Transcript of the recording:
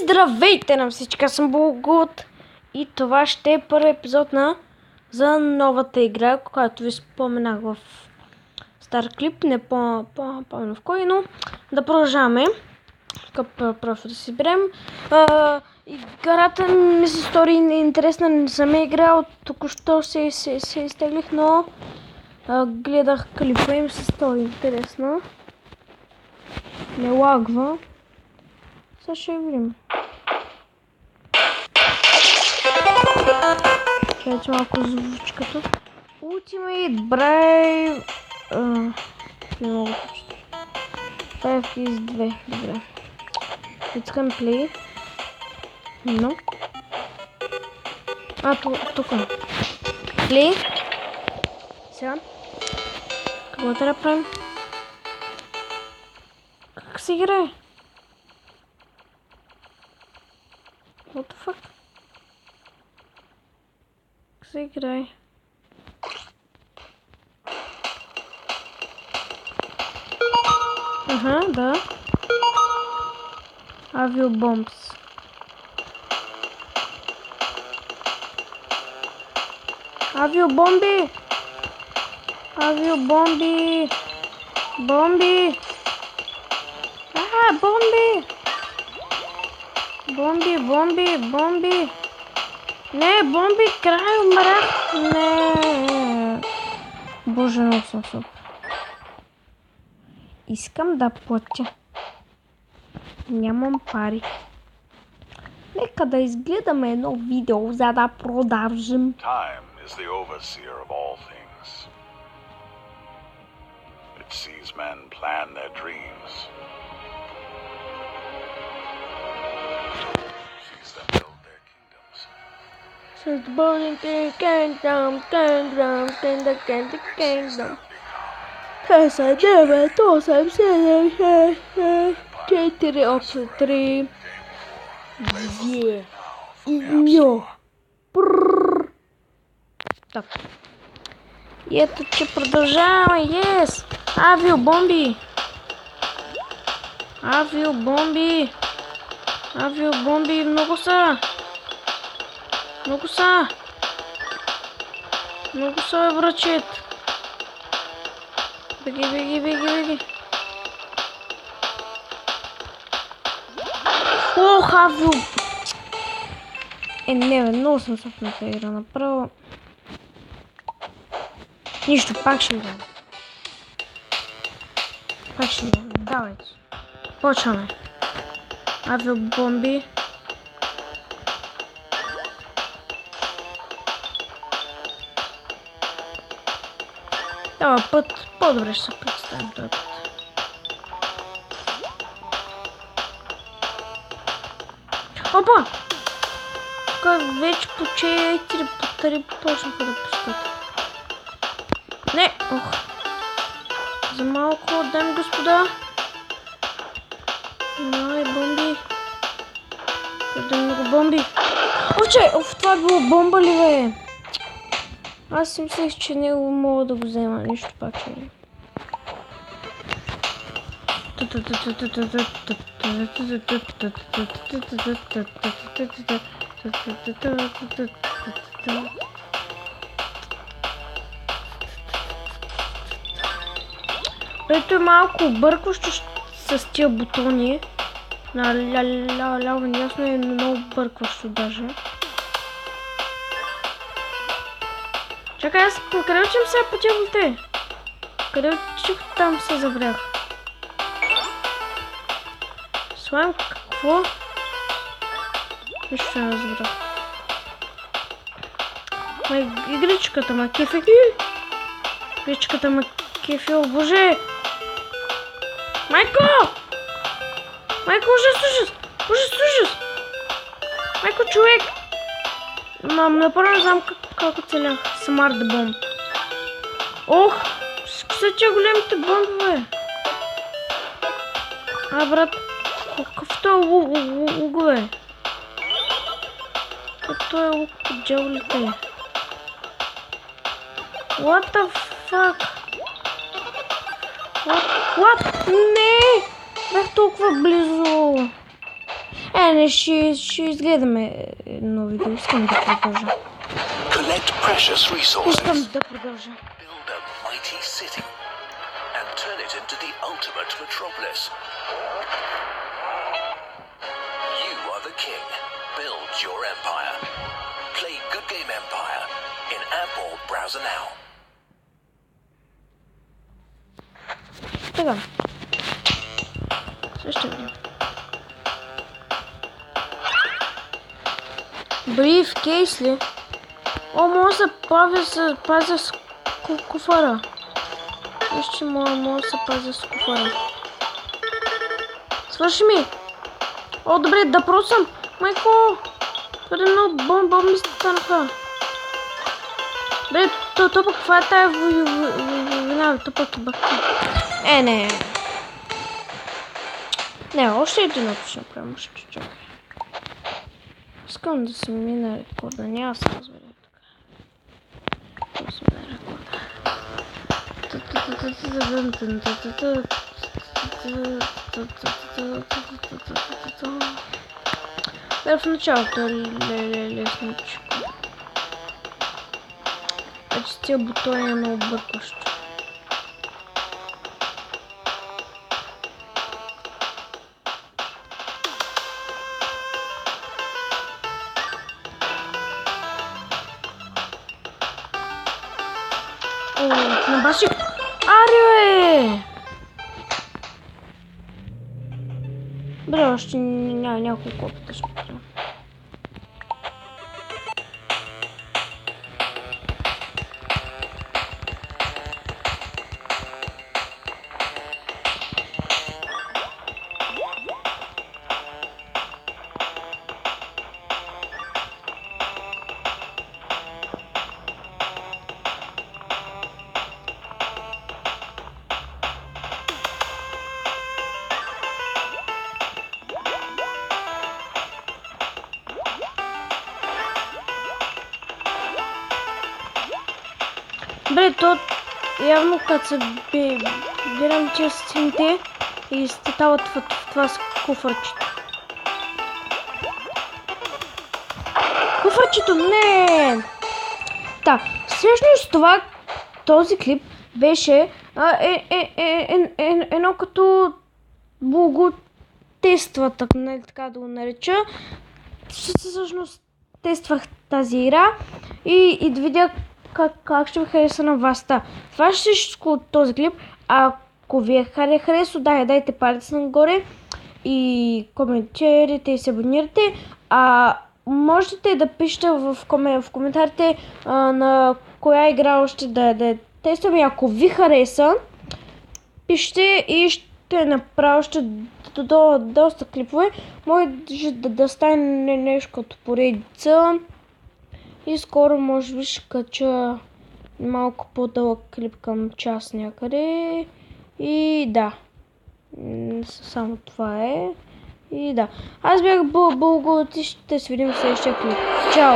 Здравейте на всички, аз съм Булгут и това ще е първи епизод за новата игра, която ви споменах в стар клип, не помня в кой, но да продължаваме. Първо да си берем. Играта ми се стори интересна, не съм я играл, току-що се изтеглих, но гледах клипа и ми се стори интересна. Не лагва. Сега ще видим. Чакайте малко звучката. Ultimate Brave... не мога да прочета. Brave Keys 2. Добре. Искам play. Но. Тук. Play. Сега. Какво трябва да правим? Как се играе? What the fuck? Как се играе? Ага, да. Авиобомбс. Авиобомби! Авиобомби! Бомби! Бомби! Бомби! Не, бомби, край, умрах! Не! Боже, много съм супер. Искам да платя. Нямам пари. Нека да изгледаме едно видео, за да продължим. Time is the overseer of all things. It sees men plan their dreams. Sees them build their kingdoms. Since the burning kingdom. 9, 8, 7, 6, 4, 8, 3, 2, 1. Так. И ето, че продължаваме. Yes! Авиобомби! Авиобомби! Много са! Много са, врачет! Беги! Ох, авио! Не, много съм съпната игра направо. Нищо, пак ще играм. Давайте. Почваме. Авиобомби. Това път по-добре ще се представим този път. Опа! Тук вече по 4 по 3 почнаха да пускат. Не! Ох! За малко, дами господа. Май, бомби. Къде много бомби. Това е било бомба ли, бе? Аз си мислех, че него мога да го взема. Нищо пак ще е. Ето е малко объркващо с тия бутони. Ляво ясно е много объркващо даже. Чакай, аз къде учим сега по тия бутони? Къде учих, там се заврях. Слайм, какво? Нищо не разбрах. Игричката ма кефи. О боже! Майко! Ужас! Майко, човек! Направо не знам как оцелях. Смарт бомб. Ох! Са тия големите бомби, бе! Брат! Какъв той лук, бе? Той е лук от джавлите. What the fuck? What? Не! Бях толкова близо. Не, ще изгледаме едно видео. Искам да продължа. Collect precious resources. Искам да продължа. Build a mighty city and turn it into the ultimate metropolis. You are the king. Build your empire. Play Good Game Empire in app or browser now. Така. Също видео. Бриф кейс ли? О, може да пазя с куфара. Виж, че може да се пазя с куфара. Свърши ми! О, добре, да просам! Майко! Предно бомби станаха. Добре, то пък каква е тая война? То пък е бахти. Не. Не, още един опит ще направим. Ще чакай. Искам да се мина рекорда. Няма се разбере така. Да се мина рекорда. В началото е лесничко. Вече с тия бутони е много бъркащо. Набаши! Аре! Бре, още няма няколко опита ще правя. Бре, то явно като се бирам тия стените и статават в това с куфърчето. Куфърчето, не! Да, всъщност това, този клип беше едно като благотества, така да го нареча. Всъщност тествах тази игра и да видя как ще ви хареса на вас. Това ще всичко от този клип. Ако ви е харесало, дайте палец нагоре и коментирайте и се абонирайте. Можете да пишете в коментарите на коя игра още да тестваме. Ако ви хареса, пишете и ще направя още доста клипове. Може да стане нещо като поредица. И скоро може би ще кача малко по-дълъг клип към час някъде. И да. Само това е. И да. Аз бях Бълго и ще се видим в следващия клип. Чао!